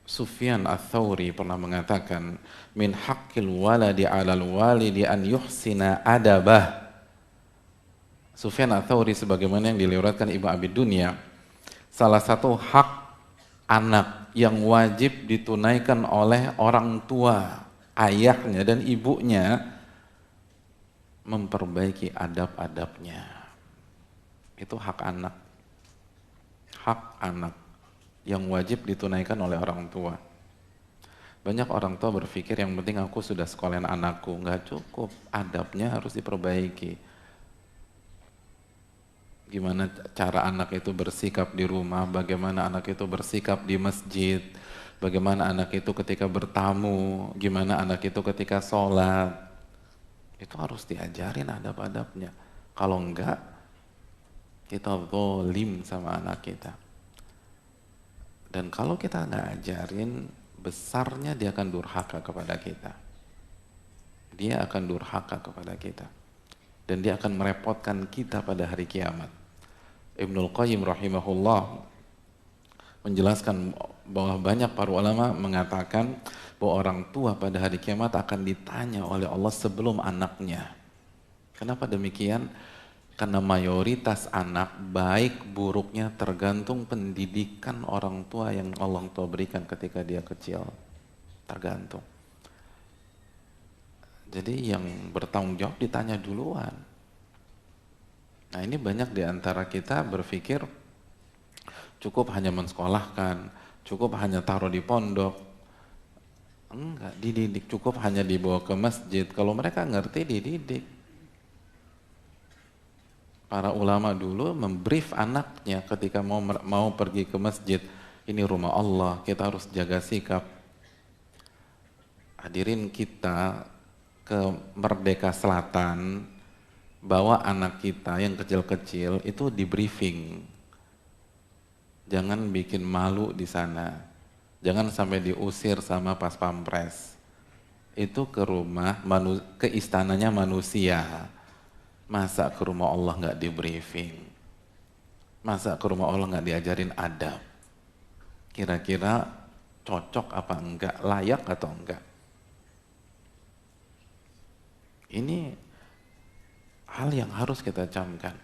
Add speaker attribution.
Speaker 1: Sufyan Ats-Tsauri pernah mengatakan, min haqqil waladi 'alal walidi an yuhsina adabah. Sufyan Ats-Tsauri sebagaimana yang diriwayatkan Ibnu Abi Dunya, salah satu hak anak yang wajib ditunaikan oleh orang tua, ayahnya dan ibunya, memperbaiki adab-adabnya. Itu hak anak. Hak anak yang wajib ditunaikan oleh orang tua. Banyak orang tua berpikir yang penting aku sudah sekolahin anakku. Nggak cukup, adabnya harus diperbaiki. Gimana cara anak itu bersikap di rumah, bagaimana anak itu bersikap di masjid, bagaimana anak itu ketika bertamu, gimana anak itu ketika sholat. Itu harus diajarin adab-adabnya. Kalau enggak, kita zalim sama anak kita. Dan kalau kita nggak ajarin, besarnya dia akan durhaka kepada kita. Dia akan durhaka kepada kita. Dan dia akan merepotkan kita pada hari kiamat. Ibnul Qayyim rahimahullah menjelaskan bahwa banyak para ulama mengatakan bahwa orang tua pada hari kiamat akan ditanya oleh Allah sebelum anaknya. Kenapa demikian? Karena mayoritas anak baik buruknya tergantung pendidikan orang tua yang Allah tua berikan ketika dia kecil. Tergantung. Jadi yang bertanggung jawab ditanya duluan. Nah ini banyak di antara kita berpikir cukup hanya mensekolahkan, cukup hanya taruh di pondok. Enggak, dididik, cukup hanya dibawa ke masjid. Kalau mereka ngerti, dididik. Para ulama dulu membrief anaknya ketika mau pergi ke masjid. Ini rumah Allah, kita harus jaga sikap. Hadirin, kita ke Merdeka Selatan, bawa anak kita yang kecil-kecil itu di briefing. Jangan bikin malu di sana. Jangan sampai diusir sama pas pampres. Itu ke rumah, ke istananya manusia. Masa ke rumah Allah nggak di briefing? Masa ke rumah Allah nggak diajarin adab? Kira-kira cocok apa enggak? Layak atau enggak? Ini hal yang harus kita camkan.